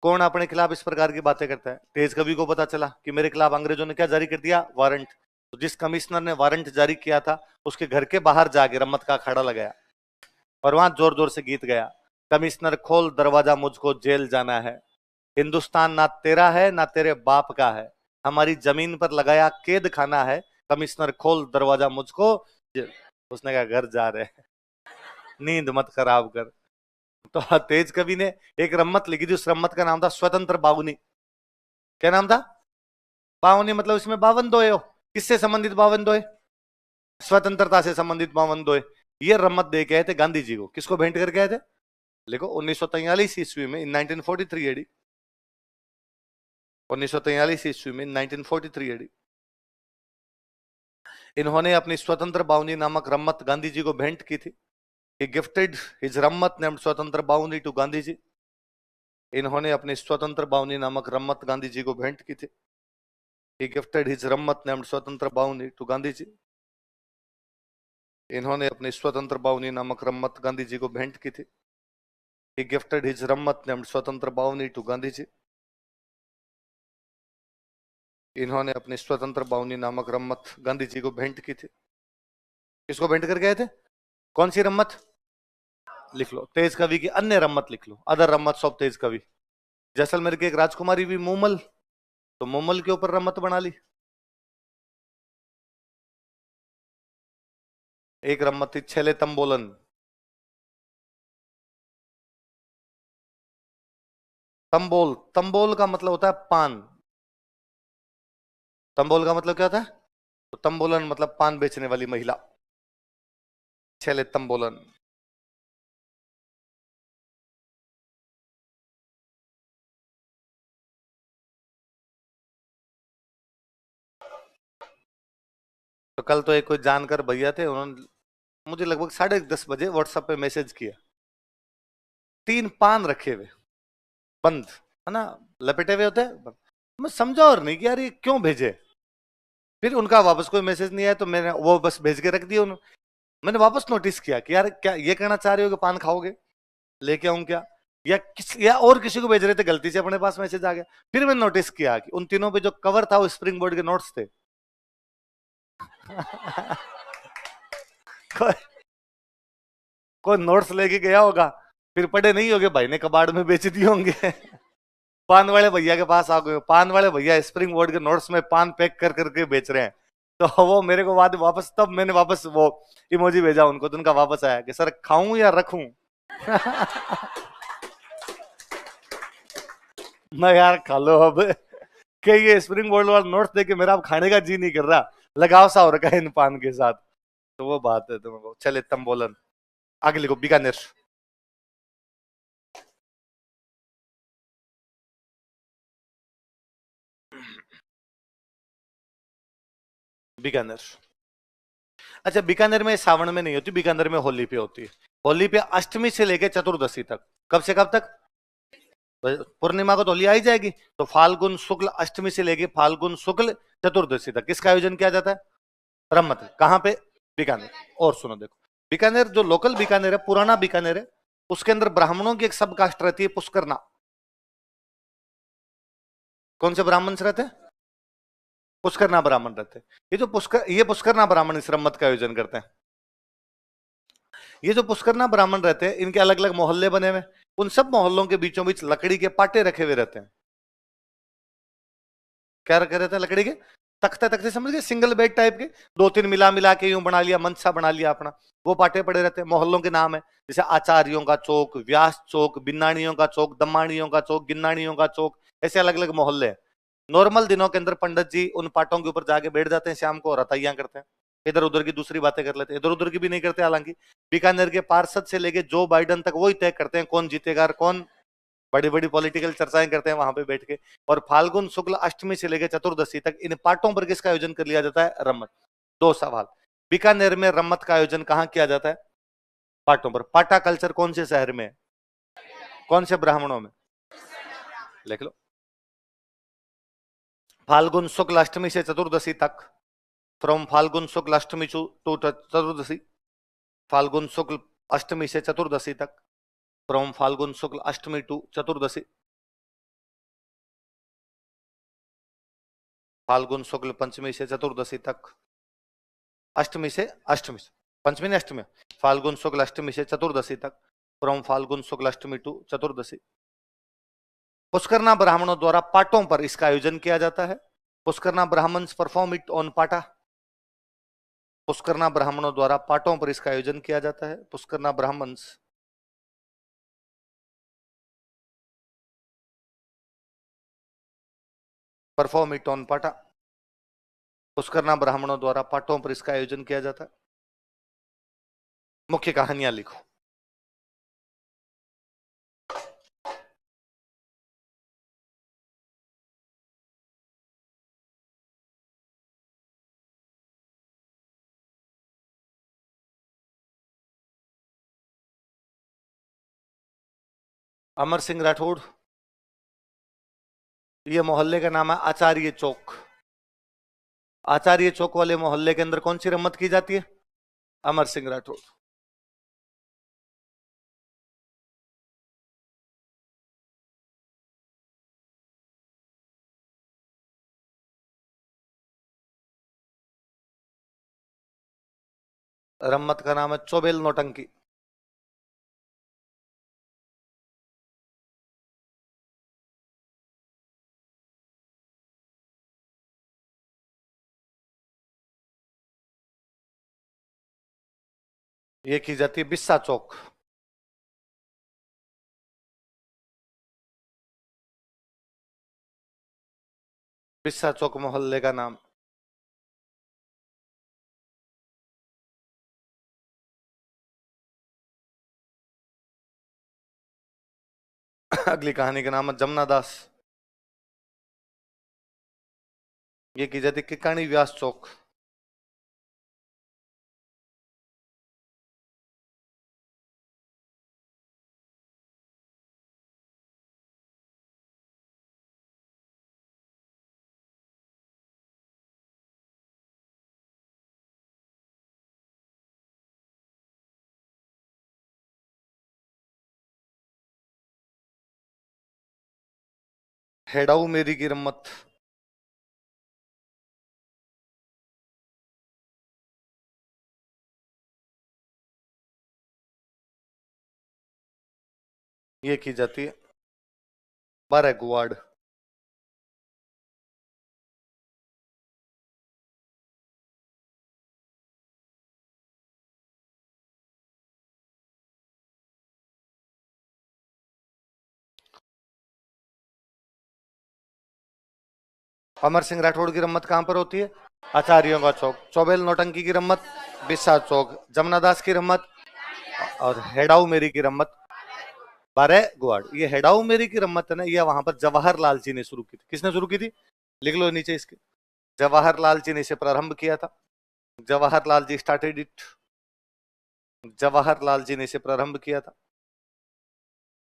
कौन अपने खिलाफ इस प्रकार की बातें करता है? तेज कवि को पता चला कि मेरे खिलाफ अंग्रेजों ने क्या जारी कर दिया? वारंट। तो जिस कमिश्नर ने वारंट जारी किया था उसके घर के बाहर जाके रम्मत का अखाड़ा लगाया और वहां जोर जोर से गीत गया। कमिश्नर खोल दरवाजा, मुझको जेल जाना है। हिंदुस्तान ना तेरा है ना तेरे बाप का है, हमारी जमीन पर लगाया कैद खाना है। कमिश्नर खोल दरवाजा, मुझको जेल। उसने कहा घर जा रहे हैं, नींद मत खराब कर। तो तेज कवि ने एक रम्मत लिखी थी, उस रम्मत का नाम था स्वतंत्र बावनी। क्या नाम था? बावनी मतलब इसमें 52 दोहे हो। किससे संबंधित 52 दोहे? स्वतंत्रता से संबंधित 52 दोहे। ये रम्मत दे के आए थे गांधी जी को। किसको भेंट करके आए थे? लिखो, 1943 ईस्वी में, इन 1943 एडी। 1943 ईस्वी में, 1943 एडी, इन्होंने अपनी स्वतंत्र बावनी नामक रम्मत गांधी जी को भेंट की थी। He gifted his Rammat named स्वतंत्र बावनी to गांधी जी। इन्होंने अपनी स्वतंत्र बावनी नामक रम्मत गांधी जी को भेंट की थी। He gifted his Rammat named स्वतंत्र बावनी to गांधी जी। इन्होंने अपनी स्वतंत्र बावनी नामक रम्मत गांधी जी को भेंट की थी। He gifted his Rammat named स्वतंत्र बावनी to गांधी जी। इन्होंने अपनी स्वतंत्र बावनी नामक रम्मत गांधी जी को भेंट की थी। किसको भेंट कर गए थे? कौन सी रम्मत? लिख लो, तेज कवि की अन्य रम्मत लिख लो, अदर रम्मत ऑफ तेज कवि। जैसलमेर की एक राजकुमारी भी मूमल, तो मूमल के ऊपर रम्मत बना ली। एक रम्मत थी छेले तंबोलन। तंबोल, तंबोल का मतलब होता है पान। तंबोल का मतलब क्या होता है? तो तंबोलन मतलब पान बेचने वाली महिला। छेले तंबोलन। तो कल तो एक कोई जानकर भैया थे, उन्होंने मुझे लगभग 10:30 बजे व्हाट्सएप पे मैसेज किया। 3 पान रखे हुए, बंद, है ना, लपेटे हुए होते हैं। मैं समझा और नहीं कि यार ये क्यों भेजे। फिर उनका वापस कोई मैसेज नहीं आया तो मैंने वो बस भेज के रख दिया। मैंने वापस नोटिस किया कि यार क्या ये कहना चाह रहे हो कि पान खाओगे, लेके आऊं क्या? या और किसी को भेज रहे थे, गलती से अपने पास मैसेज आ गया। फिर मैंने नोटिस किया कि उन तीनों पे जो कवर था वो स्प्रिंग बोर्ड के नोट्स थे। कोई कोई नोट्स लेके गया होगा, फिर पढ़े नहीं होगे, भाई ने कबाड़ में बेच दिए होंगे। पान वाले भैया के पास आ गए, पान वाले भैया स्प्रिंग बोर्ड के नोट्स में पान पैक कर करके बेच रहे हैं। तो वो मेरे को बाद वापस, तब मैंने वापस वो इमोजी भेजा उनको, तो उनका वापस आया कि सर खाऊं या रखूं। मैं यार खा लो अब, कि ये स्प्रिंग बोर्ड वाला नोट्स देके मेरा अब खाने का जी नहीं कर रहा, लगाव सा हो रखा है इन पान के साथ। तो वो बात है तुमको। चले तम बोलन आगे लिखो, बीकानेर। बीकानेर। अच्छा, बीकानेर में सावन में नहीं होती, बीकानेर में होली पे होती है। होली पे अष्टमी से लेके चतुर्दशी तक। कब से कब तक? पूर्णिमा को तो होली आई जाएगी, तो फाल्गुन शुक्ल अष्टमी से लेके फाल्गुन शुक्ल चतुर्दशी तक किसका आयोजन किया जाता है? रम्मत। कहाँ पे? बीकानेर। और सुनो देखो, बीकानेर जो लोकल बीकानेर है, पुराना बीकानेर है, उसके अंदर ब्राह्मणों की एक सब कास्ट रहती है, पुष्करना। कौन से ब्राह्मण से रहते हैं? पुष्करना ब्राह्मण रहते हैं। ये पुष्करना ब्राह्मण इस रम्मत का आयोजन करते हैं। ये जो पुष्करना ब्राह्मण रहते हैं, इनके अलग अलग मोहल्ले बने हुए, उन सब मोहल्लों के बीचों बीच लकड़ी के पाटे रखे हुए रहते हैं। क्या रखे रहते हैं? लकड़ी के तख्ते, तख्ते समझ गए, सिंगल बेड टाइप के, दो तीन मिला मिला के यूं बना लिया, मंच सा बना लिया अपना। वो पाटे पड़े रहते हैं। मोहल्लों के नाम है, जैसे आचार्यों का चौक, व्यास चौक, बिन्नाणियों का चौक, दम्माणियों का चौक, गिन्नाणियों का चौक, ऐसे अलग अलग मोहल्ले हैं। नॉर्मल दिनों के अंदर पंडित जी उन पाटों के ऊपर जाके बैठ जाते हैं, शाम को रताइयां करते हैं, इधर उधर की दूसरी बातें कर लेते हैं। इधर उधर की भी नहीं करते हालांकि। बीकानेर के पार्षद से लेके जो बाइडन तक वही तय करते हैं कौन जीतेगा और कौन, बड़ी बड़ी पॉलिटिकल चर्चाएं करते हैं वहां पे बैठ के। और फाल्गुन शुक्ल अष्टमी से लेकर चतुर्दशी तक इन पाटों पर किसका आयोजन कर लिया जाता है? रम्मत। दो सवाल, बीकानेर में रम्मत का आयोजन कहाँ किया जाता है? पाटों पर। पाटा कल्चर कौन से शहर में है? कौन से ब्राह्मणों में? लिख लो। फाल्गुन शुक्ल अष्टमी से चतुर्दशी तक, from Phalgun Shukla Ashtami to Chaturdashi, फाल्गुन शुक्ल अष्टमी से चतुर्दशी तक, from Phalgun Shukla Ashtami to Chaturdashi, फाल्गुन शुक्ल पंचमी से चतुर्दशी तक, अष्टमी से पंचमी ने अष्टमी, फाल्गुन शुक्ल अष्टमी से चतुर्दशी तक, from Phalgun Shukla Ashtami to Chaturdashi. Pushkarna ब्राह्मणों द्वारा पाटों पर इसका आयोजन किया जाता है। Pushkarna Brahmins perform it on pata. Pushkarna ब्राह्मणों द्वारा पाटों पर इसका आयोजन किया जाता है। Pushkarna Brahmins perform it on pata. Pushkarna ब्राह्मणों द्वारा पाटों पर इसका आयोजन किया जाता है। मुख्य कहानियां लिखो। अमर सिंह राठौड़, ये मोहल्ले का नाम है आचार्य चौक। आचार्य चौक वाले मोहल्ले के अंदर कौन सी रम्मत की जाती है? अमर सिंह राठौड़। रम्मत का नाम है चौबेल नौटंकी। ये की जाती है बिस्सा चौक। बिस्सा चौक मोहल्ले का नाम। अगली कहानी का नाम है जमुना दास। ये की जाती है किकाणी व्यास चौक। हेडाऊ मेरी की रम्मत। ये की जाती है बारेगुआड। अमर सिंह राठौड़ की रम्मत कहां पर होती है? आचार्यों का चौक। चौबेल नौटंकी की रम्मत? बिस्सा चौक। जमुना दास की रम्मत? और हेडाऊ मेरी की रम्मत? बारेगुआड। ये हेडाऊ मेरी की रम्मत है ना, ये वहां पर जवाहरलाल जी ने शुरू की थी। किसने शुरू की थी? लिख लो नीचे इसके। जवाहरलाल जी ने इसे प्रारंभ किया था। Jawaharlal ji started it. जवाहरलाल जी ने इसे प्रारंभ किया था।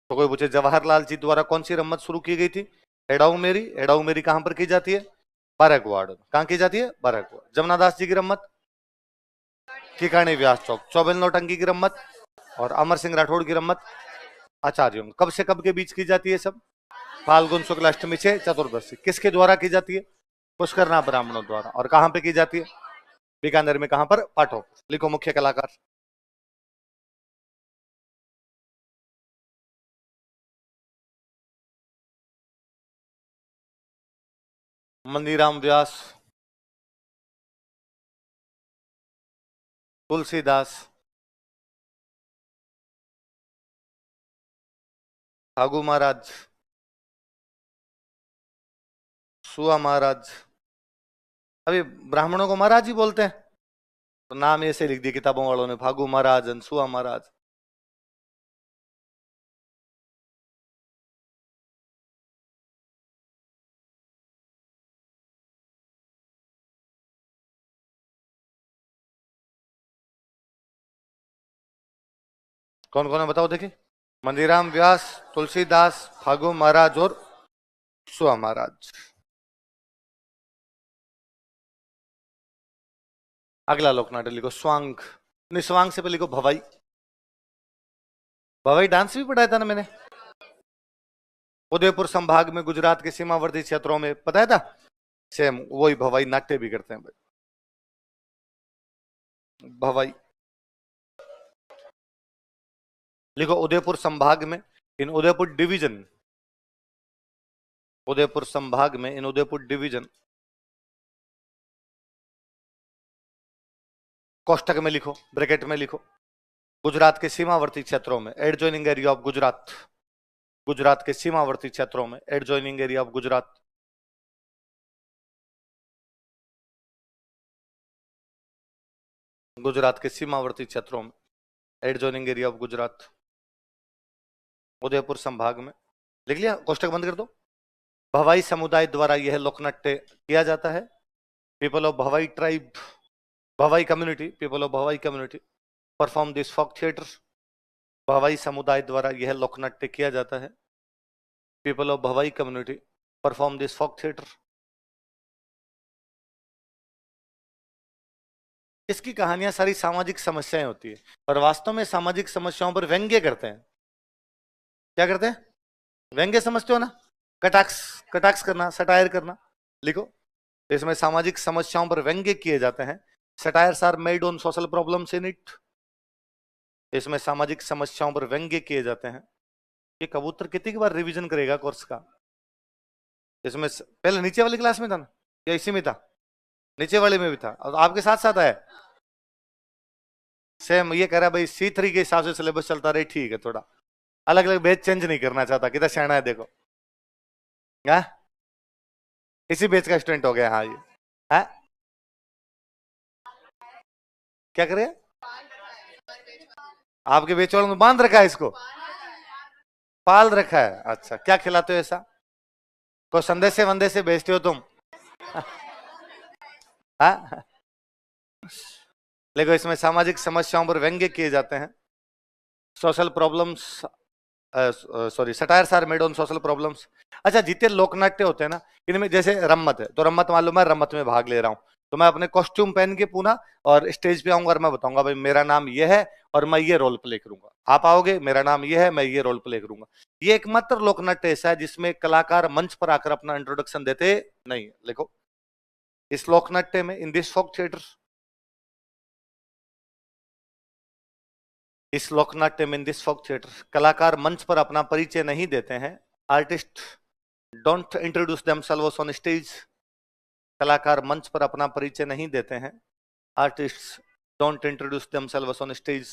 तो कोई पूछे जवाहरलाल जी द्वारा कौन सी रम्मत शुरू की गई थी? एडाऊ मेरी। एडाऊ मेरी कहां पर की जाती है? बारेगुआड। कहां की जाती है? बारेगुआड। जमुना दास जी की रम्मत? ठिकाने व्यास चौक। चौबेल नौटंकी की रम्मत और अमर सिंह राठौड़ की रम्मत आचार्यों। कब से कब के बीच की जाती है सब? फाल्गुन शुक्ल अष्टमी से चतुर्दशी। किसके द्वारा की जाती है? पुष्करना ब्राह्मणों द्वारा। और कहां पे की जाती है? बीकानेर में। कहां पर? पाटो। लिखो मुख्य कलाकार। मनीराम व्यास, तुलसीदास, फागू महाराज, सुआ महाराज। अभी ब्राह्मणों को महाराज ही बोलते हैं, तो नाम ऐसे लिख दिए किताबों वालों ने, फागू महाराज, सुआ महाराज। कौन कौन है बताओ देखिए? मंदिराम व्यास, तुलसीदास, फागू महाराज और सुआ महाराज। अगला लोकनाट्य लिखो स्वांग। निस्वांग से पहले लिखो भवाई। भवाई डांस भी पढ़ाया था ना मैंने। उदयपुर संभाग में गुजरात के सीमावर्ती क्षेत्रों में बताया था। सेम वही भवाई नाट्य भी करते हैं भाई। भवाई लिखो उदयपुर संभाग में इन उदयपुर डिवीजन। उदयपुर संभाग में इन उदयपुर डिवीजन। कोष्टक में लिखो, ब्रैकेट में लिखो, गुजरात के सीमावर्ती क्षेत्रों में, adjoining area of Gujarat. Gujarat के सीमावर्ती क्षेत्रों में, adjoining area of Gujarat. Gujarat के सीमावर्ती क्षेत्रों में, adjoining area of Gujarat, Udaipur संभाग में। लिख लिया? कोष्टक बंद कर दो। भवाई समुदाय द्वारा यह लोकनाट्य किया जाता है। People of Bhavai tribe, Bhavai community, people of Bhavai community perform this folk theatre. Bhavai समुदाय द्वारा यह लोकनाट्य किया जाता है। People of Bhavai community perform this folk theatre. इसकी कहानियां सारी सामाजिक समस्याएं होती है, और वास्तव में सामाजिक समस्याओं पर व्यंग्य करते हैं। क्या करते हैं? व्यंग्य समझते हो ना? कटाक्ष, कटाक्ष करना, सटायर करना। लिखो, इसमें सामाजिक समस्याओं पर व्यंग्य किए जाते हैं। Satires are made on social problems in it. इसमें सामाजिक समस्याओं पर व्यंग्य किए जाते हैं। ये कबूतर कितनी बार रिवीजन करेगा कोर्स का? इसमें पहले नीचे वाली क्लास में था ना, या इसी में था? नीचे वाले में भी था, और आपके साथ साथ आया। सेम ये कह रहा है भाई C3 के हिसाब से सिलेबस चलता रहे, ठीक है, थोड़ा अलग अलग बैच चेंज नहीं करना चाहता। कितना सियाना है देखो। क्या? इसी बैच का स्टूडेंट हो गया। हाँ ये है। क्या करे? आपके बैच वालों ने बांध रखा है इसको, पाल रखा है। अच्छा, क्या खिलाते हो ऐसा? को संदेशे वंदेशे भेजते हो तुम? हाँ। देखो, इसमें सामाजिक समस्याओं पर व्यंग्य किए जाते हैं। Social problems, sorry, satires are made on social problems. अच्छा, जितने लोकनाट्य होते हैं ना, इनमें जैसे रम्मत है, तो रम्मत मालूम है, रम्मत में भाग ले रहा हूं, तो मैं अपने कॉस्ट्यूम पहन के पूना और स्टेज पे आऊंगा और मैं बताऊंगा भाई मेरा नाम ये है और मैं ये रोल प्ले करूंगा। आप आओगे, मेरा नाम ये है, मैं ये रोल प्ले करूंगा। ये एकमात्र लोकनाट्य ऐसा है जिसमें कलाकार मंच पर आकर अपना इंट्रोडक्शन देते नहीं है। देखो, इस लोकनाट्य में, इन दिस फोक थिएटर, इस लोकनाट्यम इन दिस फोक थिएटर, कलाकार मंच पर अपना परिचय नहीं देते हैं। Artist don't introduce themselves on stage. कलाकार मंच पर अपना परिचय नहीं देते हैं। Artist don't introduce themselves on stage.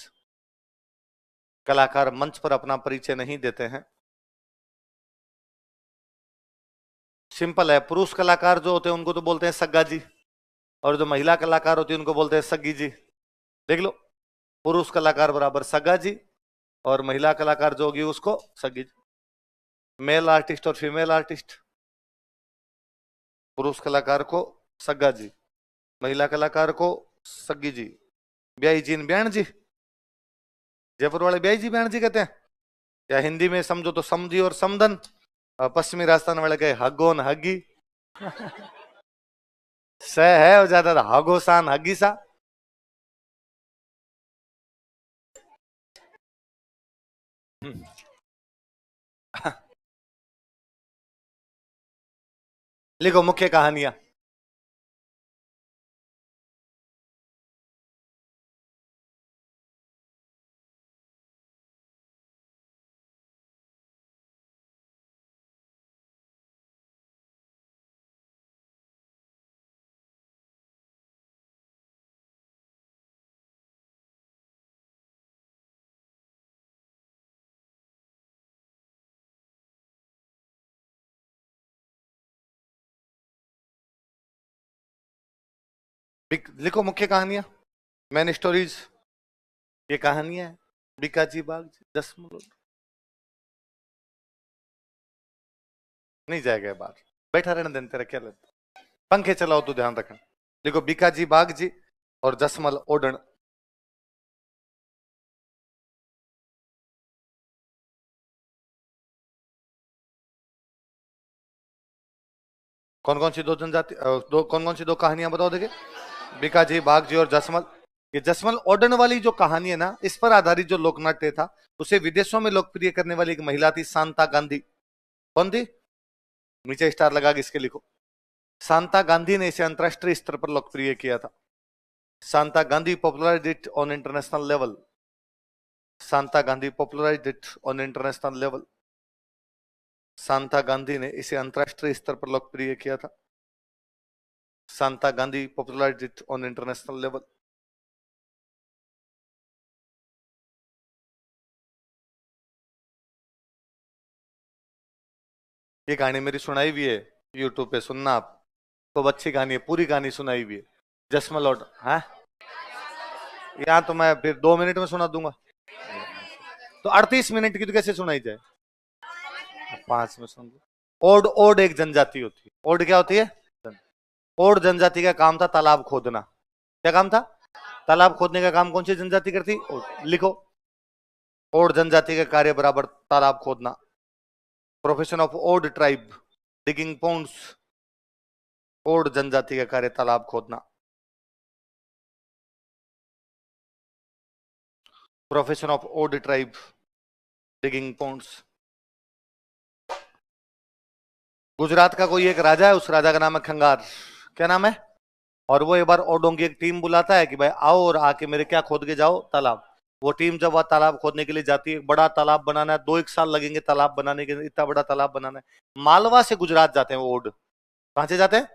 कलाकार मंच पर अपना परिचय नहीं देते हैं। सिंपल है। पुरुष कलाकार जो होते हैं उनको तो बोलते हैं सग्गा जी, और जो महिला कलाकार होती है उनको बोलते हैं सग्गी जी। देख लो, पुरुष कलाकार बराबर सग्गा जी, और महिला कलाकार जो होगी उसको सग्गी जी। मेल आर्टिस्ट और फीमेल आर्टिस्ट, पुरुष कलाकार को सग्गा जी, महिला कलाकार को सग्गी जी। ब्याई जी ब्याण जी, जयपुर वाले ब्याई जी ब्याण जी कहते हैं, या हिंदी में समझो तो समझी और समदन, पश्चिमी राजस्थान वाले कहे हगोन हगी। स है और ज्यादा हगो सान हगी सा। लिखो मुख्य कहानियां। लिखो मुख्य कहानियां, मेन स्टोरीज। ये कहानियां है। बीकाजी बाग, दसमल नहीं जाएगा बाहर, बैठा रहने देने तेरा क्या लगता। पंखे चलाओ तो ध्यान रखना। देखो बीकाजी बाग जी और जसमल ओडन। कौन कौन सी दो जनजाति, दो कौन कौन सी दो कहानियां बताओ देखे। बीकाजी बाग जी और जसमल। ये जसमल ओडन वाली जो कहानी है ना, इस पर आधारित जो लोकनाट्य था, उसे विदेशों में लोकप्रिय करने वाली एक महिला थी, शांता गांधी। कौन थी? नीचे स्टार लगा के इसके लिखो। शांता गांधी ने इसे अंतरराष्ट्रीय स्तर पर लोकप्रिय किया था। Shanta Gandhi popularised it on international level. Shanta Gandhi popularised it on international level. Shanta Gandhi ने इसे अंतरराष्ट्रीय स्तर पर लोकप्रिय किया था। Shanta Gandhi popularised it on international level. ये कहानी मेरी सुनाई हुई है यूट्यूब पे, सुनना आप। खूब अच्छी कहानी है, पूरी कहानी सुनाई हुई है। जसमल और हाँ, यहाँ तो मैं फिर 2 मिनट में सुना दूंगा, तो 38 मिनट की तो कैसे सुनाई जाए। 5 में सुन लो। ओड, ओड एक जनजाति होती है। ओड क्या होती है? ओड जनजाति का काम था तालाब खोदना। क्या काम था? तालाब खोदने का काम कौन सी जनजाति करती? ओड। लिखो, ओड जनजाति का कार्य बराबर तालाब खोदना। Profession of Od tribe digging ponds. Od जनजाति का कार्य तालाब खोदना। Profession of Od tribe digging ponds. Gujarat का कोई एक राजा है, उस राजा का नाम है खंगार। क्या नाम है? और वो एक बार ओडों की एक टीम बुलाता है कि भाई आओ और आके मेरे क्या खोद के जाओ, तालाब। वो टीम जब वह तालाब खोदने के लिए जाती है, बड़ा तालाब बनाना है, 2 1 साल लगेंगे तालाब बनाने के, इतना बड़ा तालाब बनाना है। मालवा से गुजरात जाते हैं वो ओड। कहां से जाते हैं?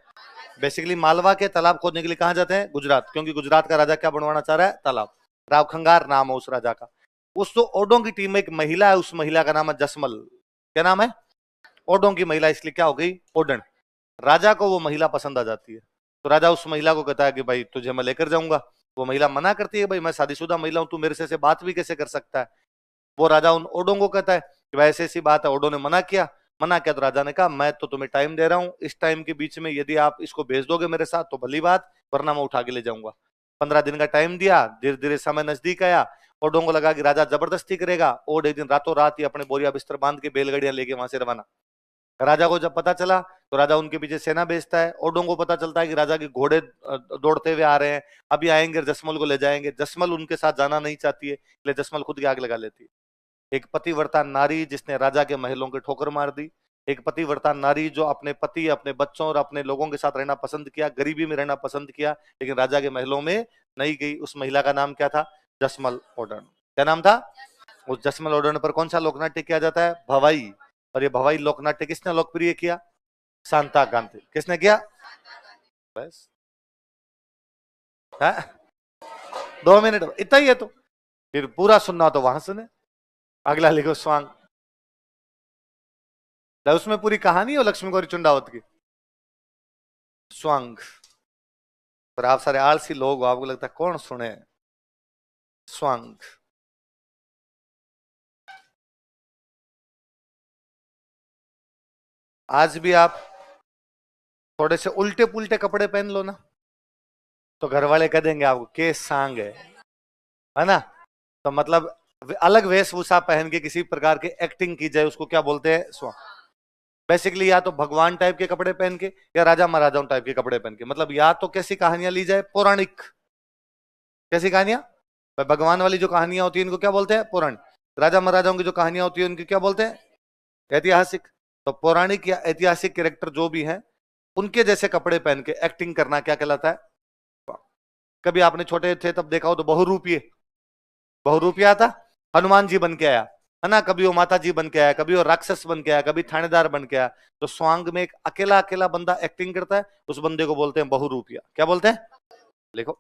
बेसिकली मालवा के तालाब खोदने के लिए कहां जाते हैं? गुजरात, क्योंकि गुजरात का राजा क्या बनवाना चाह रहा है? तालाब। राव खंगार नाम है उस राजा का। उस तो ओडों की टीम में एक महिला है, उस महिला का नाम है जसमल। क्या नाम है? ओडों की महिला, इसलिए क्या हो गई? ओडन। राजा को वो महिला पसंद आ जाती है, तो राजा उस महिला को कहता है कि भाई तुझे मैं लेकर जाऊंगा। वो महिला मना करती है, भाई मैं शादीशुदा महिला हूं, तू मेरे से बात भी कैसे कर सकता है। वो राजा उन ओडों को कहता है कि भाई ऐसी ऐसी बात है। ओडो ने मना किया। मना किया तो राजा ने कहा मैं तो तुम्हें टाइम दे रहा हूं, इस टाइम के बीच में यदि आप इसको भेज दोगे मेरे साथ तो भली बात, वरना मैं उठा के ले जाऊंगा। 15 दिन का टाइम दिया। धीरे धीरे समय नजदीक आया। ओडों को लगा कि राजा जबरदस्ती करेगा। ओड एक दिन रातों रात ही अपने बोरिया बिस्तर बांध के बैलगाड़ियां लेके वहां से रवाना। राजा को जब पता चला तो राजा उनके पीछे सेना भेजता है। ओडों को पता चलता है कि राजा के घोड़े दौड़ते हुए आ रहे हैं, अभी आएंगे जसमल को ले जाएंगे। जसमल उनके साथ जाना नहीं चाहती है, इसलिए जसमल खुद की आग लगा लेती है। एक पतिव्रता नारी जिसने राजा के महलों के ठोकर मार दी। एक पतिव्रता नारी जो अपने पति, अपने बच्चों और अपने लोगों के साथ रहना पसंद किया, गरीबी में रहना पसंद किया, लेकिन राजा के महलों में नहीं गई। उस महिला का नाम क्या था? जसमल ओडन। क्या नाम था? उस जसमल ओढ़ने पर कौन सा लोकनाट्य किया जाता है? भवाई। और ये भवाई लोकनाट्य किसने लोकप्रिय किया? शांता कांति। किसने किया? बस है? 2 मिनट इतना ही है तो फिर पूरा सुनना हो तो वहां सुने। अगला लिखो स्वांग। तो उसमें पूरी कहानी हो लक्ष्मी गौरी चुंडावत की। स्वांग। पर आप सारे आलसी लोग हो, आपको लगता है कौन सुने? स्वांग। आज भी आप थोड़े से उल्टे पुल्टे कपड़े पहन लो ना, तो घर वाले कह देंगे आपको के सांग है ना? तो मतलब अलग वेशभूषा पहन के किसी प्रकार की एक्टिंग की जाए, उसको क्या बोलते हैं? स्वांग। बेसिकली या तो भगवान टाइप के कपड़े पहन के या राजा महाराजाओं टाइप के कपड़े पहन के, मतलब या तो कैसी कहानियां ली जाए? पौराणिक। कैसी कहानियां? भाई भगवान वाली जो कहानियां होती है इनको क्या बोलते हैं? पौराणिक। राजा महाराजाओं की जो कहानियां होती है उनकी क्या बोलते हैं? ऐतिहासिक। तो पौराणिक या ऐतिहासिक कैरेक्टर जो भी हैं उनके जैसे कपड़े पहन के एक्टिंग करना क्या कहलाता है? कभी आपने छोटे थे तब देखा हो तो बहुरूपीय, बहुरूपिया था, हनुमान जी बन के आया है ना, कभी वो माता जी बन के आया, कभी वो राक्षस बन के आया, कभी थानेदार बन के आया। तो स्वांग में एक अकेला अकेला बंदा एक्टिंग करता है, उस बंदे को बोलते हैं बहुरूपिया। क्या बोलते हैं? लिखो।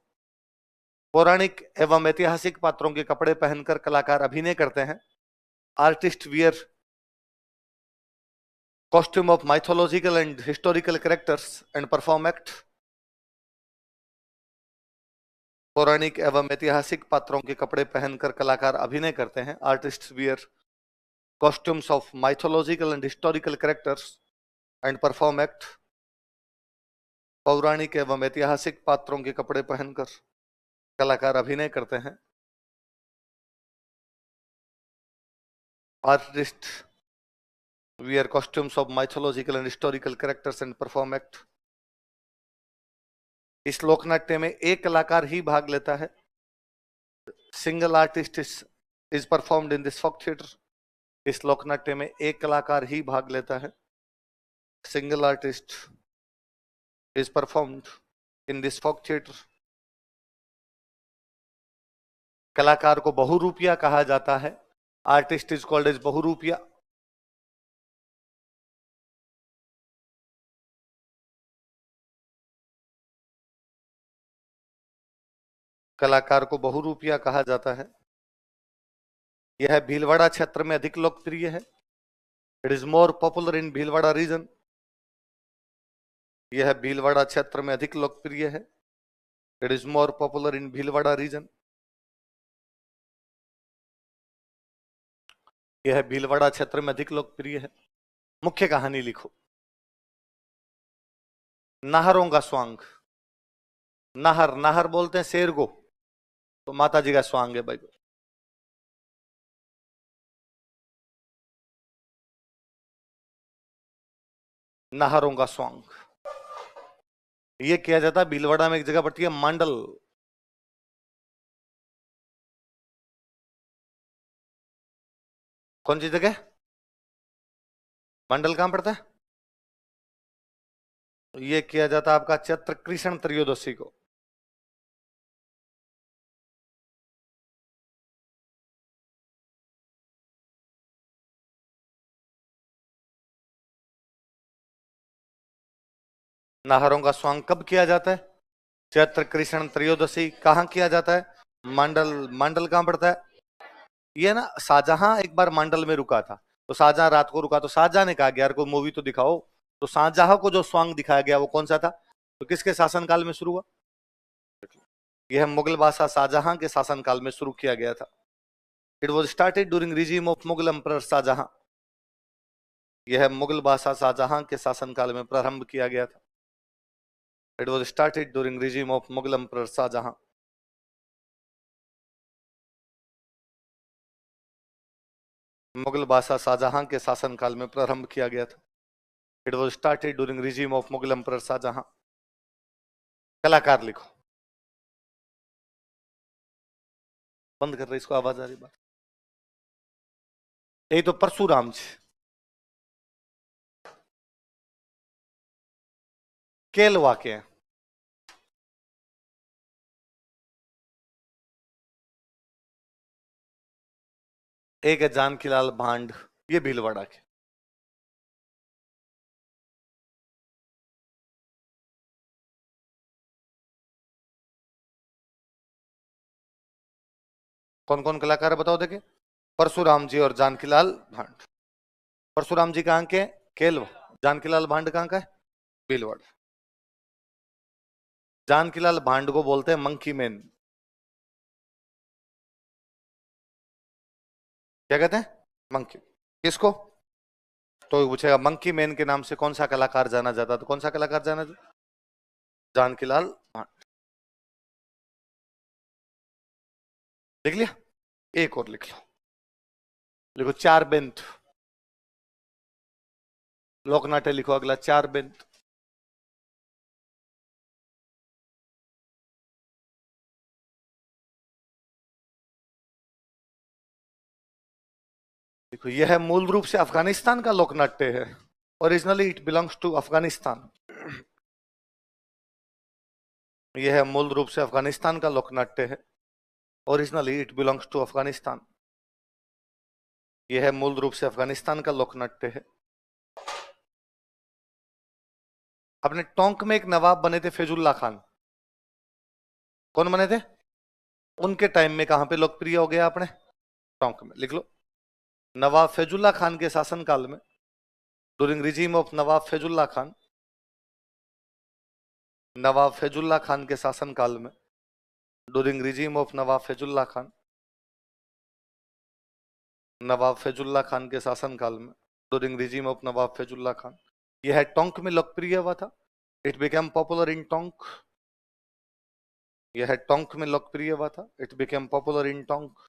पौराणिक एवं ऐतिहासिक पात्रों के कपड़े पहनकर कलाकार अभिनय करते हैं। Artist wear costume of mythological and historical characters and perform act. पौराणिक एवं ऐतिहासिक पात्रों के कपड़े पहनकर कलाकार अभिनय करते हैं। Artist wear costumes of mythological and historical characters and perform act. पौराणिक एवं ऐतिहासिक पात्रों के कपड़े पहनकर कलाकार अभिनय करते हैं। Artist wear costumes of mythological and historical characters and perform act. इस लोकनाट्य में एक कलाकार ही भाग लेता है। Single artist is performed in this folk theatre. इस लोकनाट्य में एक कलाकार ही भाग लेता है। Single artist is performed in this folk theatre. कलाकार को बहुरूपिया कहा जाता है। Artist is called as bahurupiya. कलाकार को बहुरूपिया कहा जाता है। यह भीलवाड़ा क्षेत्र में अधिक लोकप्रिय है। It is more popular in Bhilwara region. यह भीलवाड़ा क्षेत्र में अधिक लोकप्रिय है। It is more popular in Bhilwara region. यह भीलवाड़ा क्षेत्र में अधिक लोकप्रिय है। मुख्य कहानी लिखो। नाहरों का स्वांग। नाहर, नाहर बोलते हैं शेर को, तो माता जी का स्वांग है भाई। नाहरों का स्वांग ये किया जाता है भीलवाड़ा में, एक जगह पड़ती है मांडल। कौन सी जगह? मंडल कहां पड़ता है? ये किया जाता है आपका चैत्र कृष्ण त्रयोदशी को। नाहरों का स्वांग कब किया जाता है? चैत्र कृष्ण त्रयोदशी। कहां किया जाता है? मंडल। मंडल कहां पड़ता है? ये ना शाहजहां एक बार मंडल में रुका था, तो शाहजहां रात को रुका, तो शाहजहां ने कहा कि यार कोई मूवी तो दिखाओ। तो शाहजहां को जो स्वांग दिखाया गया वो कौन सा था? तो किसके शासनकाल में शुरू हुआ? यह मुगल बादशाह शाहजहां के शासनकाल में शुरू किया गया था। It was started during regime of Mughal emperor Shahjahan. यह मुगल बादशाह शाहजहां के शासनकाल में प्रारंभ किया गया था। It was started during regime of Mughal emperor Shahjahan. Mughal बादशाह शाहजहां के शासनकाल में प्रारंभ किया गया था। It was started during regime of Mughal emperor Shahjahan. कलाकार लिखो। बंद कर रहे इसको, आवाज आ रही बात। यही तो परशुराम छे, केल वाक्य एक है जानकीलाल भांड, ये भीलवाड़ा के। कौन कौन कलाकार है बताओ देखे। परशुराम जी और जानकीलाल भांड। परशुराम जी कहाँ के? केलव। जानकीलाल भांड कहाँ का है? भीलवाड़ा। जानकीलाल भांड को बोलते हैं मंकी मैन। क्या कहते हैं? मंकी। किसको? तो पूछेगा मंकी मैन के नाम से कौन सा कलाकार जाना जाता, तो कौन सा कलाकार जाना जाता? जानकीलाल भांड। लिख लिया? एक और लिख लो। लिखो चार बेंत। लोकनाट्य लिखो अगला, चार बेंत। देखो यह मूल रूप से अफगानिस्तान का लोकनाट्य है। Originally it belongs to Afghanistan. यह मूल रूप से अफगानिस्तान का लोकनाट्य है। Originally it belongs to Afghanistan. यह मूल रूप से अफगानिस्तान का लोकनाट्य है। अपने टोंक में एक नवाब बने थे फैजुल्ला खान। कौन बने थे? उनके टाइम में कहां पे लोकप्रिय हो गया अपने? टोंक में। लिख लो। नवाब फैजुल्ला खान के शासनकाल में, ड्यूरिंग रिजीम ऑफ नवाब फैजुल्ला खान, नवाब फैजुल्ला खान के शासनकाल में, ड्यूरिंग रिजीम ऑफ नवाब फैजुल्ला खान, नवाब फैजुल्ला खान के शासनकाल में, ड्यूरिंग रिजीम ऑफ नवाब फैजुल्ला खान, यह टोंक में लोकप्रिय हुआ था। It became popular in Tonk. यह टोंक में लोकप्रिय हुआ था। It became popular in Tonk.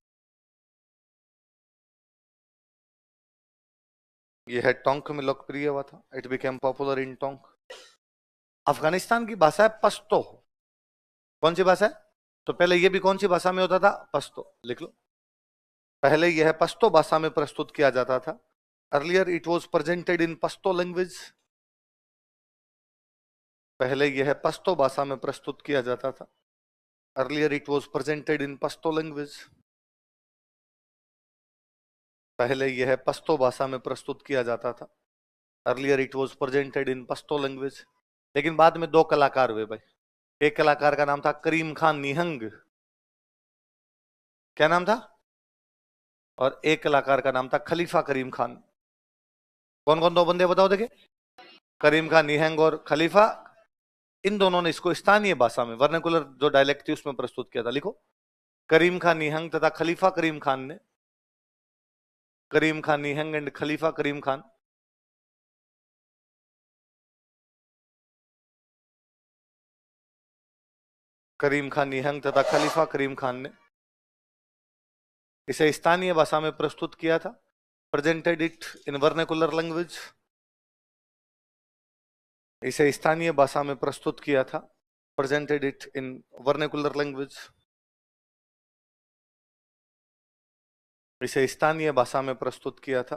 यह टोंक में लोकप्रिय हुआ था। It became popular in Tonk. Afghanistan की भाषा है पश्तो। कौन सी भाषा है? तो पहले यह भी कौन सी भाषा में होता था? पश्तो। लिख लो। पहले यह पश्तो भाषा में प्रस्तुत किया जाता था। Earlier it was presented in Pashto language. पहले यह पश्तो भाषा में प्रस्तुत किया जाता था। Earlier it was presented in Pashto language. पहले यह पश्तो भाषा में प्रस्तुत किया जाता था। Earlier it was presented in Pashto language. लेकिन बाद में दो कलाकार हुए भाई। एक कलाकार का नाम था करीम खान निहंग। क्या नाम था? और एक कलाकार का नाम था खलीफा करीम खान। कौन कौन दो बंदे बताओ देखे। करीम खान निहंग और खलीफा। इन दोनों ने इसको स्थानीय भाषा में, वर्नाकुलर जो डायलेक्ट थी उसमें प्रस्तुत किया था। लिखो। करीम खान निहंग तथा खलीफा करीम खान ने, करीम खान निहंग एंड खलीफा करीम खान, करीम खान निहंग तथा खलीफा करीम खान ने इसे स्थानीय भाषा में प्रस्तुत किया था। Presented it in vernacular language. इसे स्थानीय भाषा में प्रस्तुत किया था। Presented it in vernacular language. इसे स्थानीय भाषा में प्रस्तुत किया था।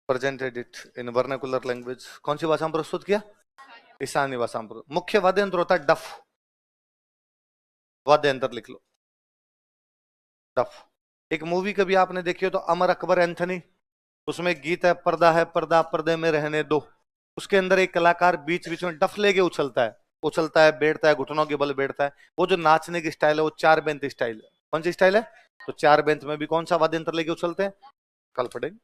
Presented it in vernacular language. कौन सी भाषा में प्रस्तुत किया? स्थानीय भाषा में। मुख्य वाद्य यंत्र होता है डफ। वाद्य यंत्र लिख लो। डफ। एक मूवी कभी आपने देखी हो तो अमर अकबर एंथनी, उसमें एक गीत है पर्दा है पर्दा पर्दे में रहने दो। उसके अंदर एक कलाकार बीच बीच में डफ लेके उछलता है, उछलता है, बैठता है, घुटनों के बल बैठता है। वो जो नाचने की स्टाइल है वो चार बेंत स्टाइल है। कौन सी स्टाइल है? तो चार बेंत में भी कौन सा वाद्य यंत्र लेके उछलते हैं? कल पढ़ेंगे।